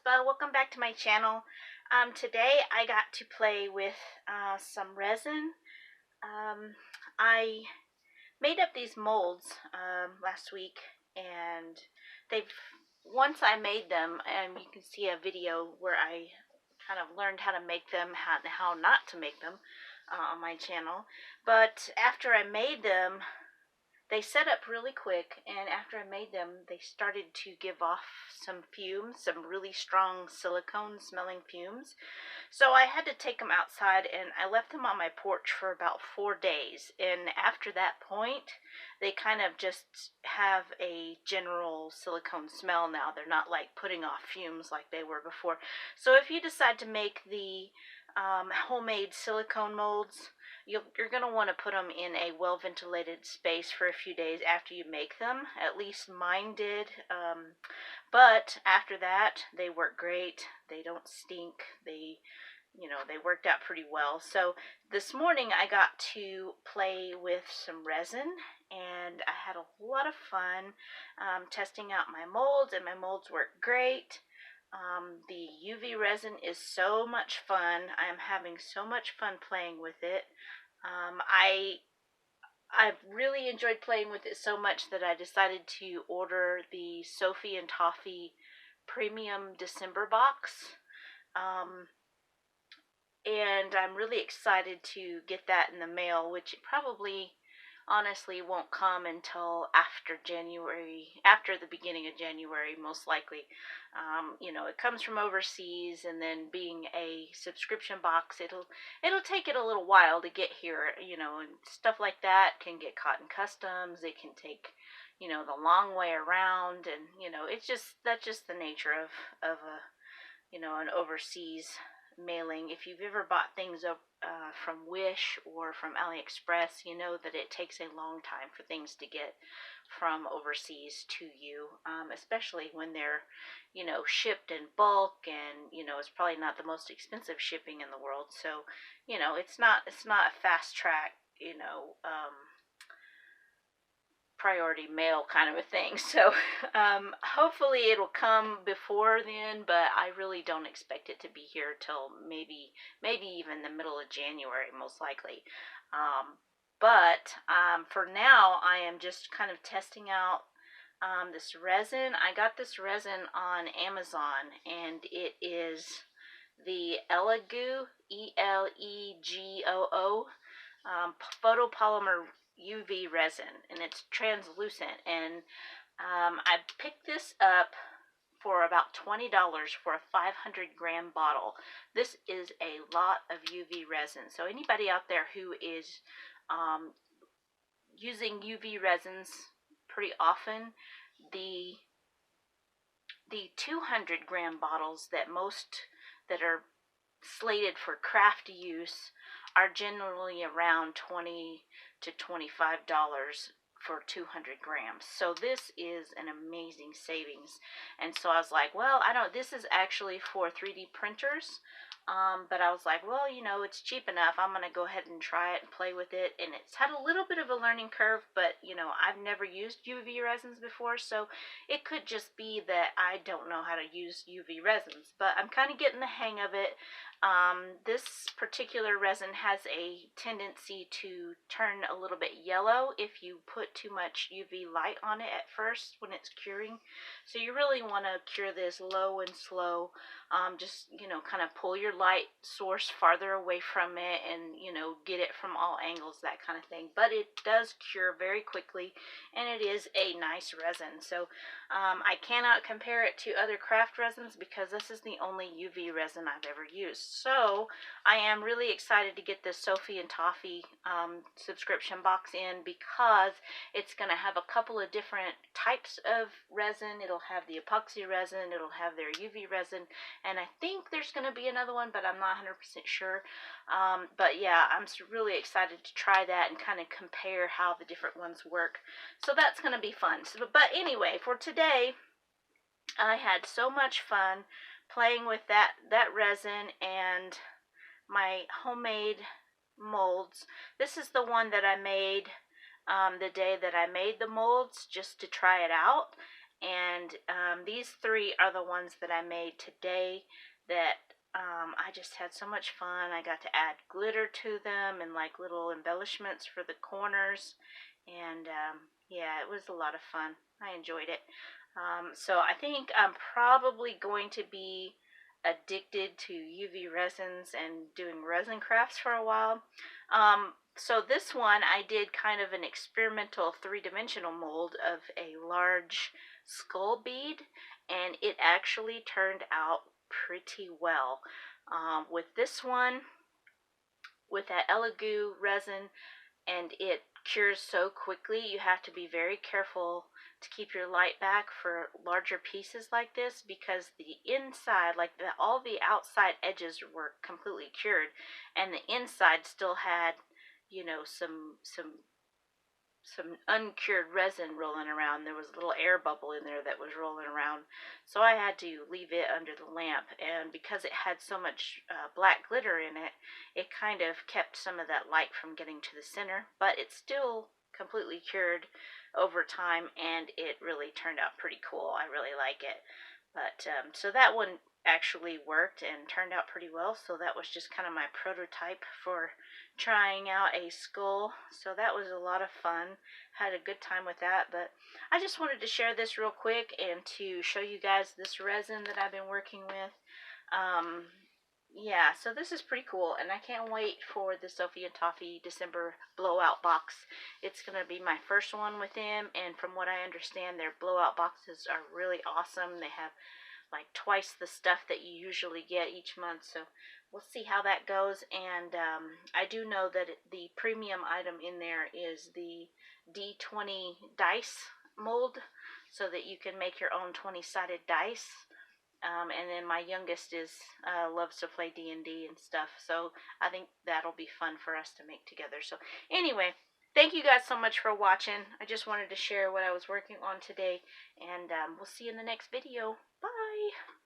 Elspa. Welcome back to my channel. Today I got to play with some resin. I made up these molds last week, and once I made them, and you can see a video where I kind of learned how to make them, how not to make them on my channel. But after I made them, they set up really quick, and after I made them, they started to give off some fumes, some really strong silicone smelling fumes. So I had to take them outside, and I left them on my porch for about 4 days. And after that point, they kind of just have a general silicone smell now. They're not like putting off fumes like they were before. So if you decide to make the homemade silicone molds, you're going to want to put them in a well-ventilated space for a few days after you make them. At least mine did. But after that, they work great. They don't stink. They worked out pretty well. So this morning I got to play with some resin, and I had a lot of fun testing out my molds, and my molds work great. The UV resin is so much fun. I am having so much fun playing with it. I've really enjoyed playing with it so much that I decided to order the Sophie and Toffee Premium December box. And I'm really excited to get that in the mail, which probably honestly won't come until after the beginning of January, most likely. It comes from overseas, and then being a subscription box, it'll take it a little while to get here, and stuff like that can get caught in customs. It can take, the long way around, and, that's just the nature of an overseas mailing. If you've ever bought things from Wish or from AliExpress, you know that it takes a long time for things to get from overseas to you, especially when they're, shipped in bulk, and, it's probably not the most expensive shipping in the world. So, it's not a fast track, priority mail kind of a thing. So hopefully it'll come before then, but I really don't expect it to be here till maybe even the middle of January, most likely. But for now, I am just kind of testing out this resin. I got this resin on Amazon, and it is the Elegoo, Elegoo, photopolymer UV resin, and it's translucent. And I picked this up for about $20 for a 500-gram bottle. This is a lot of UV resin. So anybody out there who is using UV resins pretty often, the 200-gram bottles that are slated for craft use are generally around $20 to $25 for 200 grams. So this is an amazing savings. And so I was like, well, this is actually for 3D printers. But I was like, well, it's cheap enough. I'm going to go ahead and try it and play with it. And it's had a little bit of a learning curve, but, I've never used UV resins before. So it could just be that I don't know how to use UV resins. But I'm kind of getting the hang of it. This particular resin has a tendency to turn a little bit yellow if you put too much UV light on it at first when it's curing. So you really want to cure this low and slow. Just, kind of pull your light source farther away from it, and, get it from all angles, that kind of thing. But it does cure very quickly, and it is a nice resin. So I cannot compare it to other craft resins because this is the only UV resin I've ever used. So I am really excited to get this Sophie and Toffee subscription box in, because it's going to have a couple of different types of resin. It'll have the epoxy resin, it'll have their UV resin, and I think there's going to be another one, but I'm not 100% sure. But yeah, I'm really excited to try that and kind of compare how the different ones work. So that's going to be fun. But anyway, for today, I had so much fun playing with that resin and my homemade molds. This is the one that I made the day that I made the molds, just to try it out. And these three are the ones that I made today that I just had so much fun. I got to add glitter to them and like little embellishments for the corners. And yeah, it was a lot of fun. I enjoyed it. So I think I'm probably going to be addicted to UV resins and doing resin crafts for a while. So this one I did kind of an experimental three-dimensional mold of a large skull bead, and it actually turned out pretty well. With this one, with that Elegoo resin, and it cures so quickly, you have to be very careful to keep your light back for larger pieces like this, because the inside, like all the outside edges were completely cured, and the inside still had, you know, some uncured resin rolling around. There was a little air bubble in there that was rolling around, so I had to leave it under the lamp. And because it had so much black glitter in it, it kind of kept some of that light from getting to the center, but it's still completely cured over time, and it really turned out pretty cool. I really like it. But so that one actually worked and turned out pretty well. So that was just kind of my prototype for trying out a skull. So that was a lot of fun. Had a good time with that. But I just wanted to share this real quick and to show you guys this resin that I've been working with. Yeah, so this is pretty cool, and I can't wait for the Sophie and Toffee December blowout box. It's going to be my first one with them, and from what I understand, their blowout boxes are really awesome. They have like twice the stuff that you usually get each month, so we'll see how that goes. And I do know that the premium item in there is the D20 dice mold, so that you can make your own 20-sided dice. And then my youngest is loves to play D&D and stuff, so I think that'll be fun for us to make together. So anyway, thank you guys so much for watching. I just wanted to share what I was working on today, and we'll see you in the next video. Bye!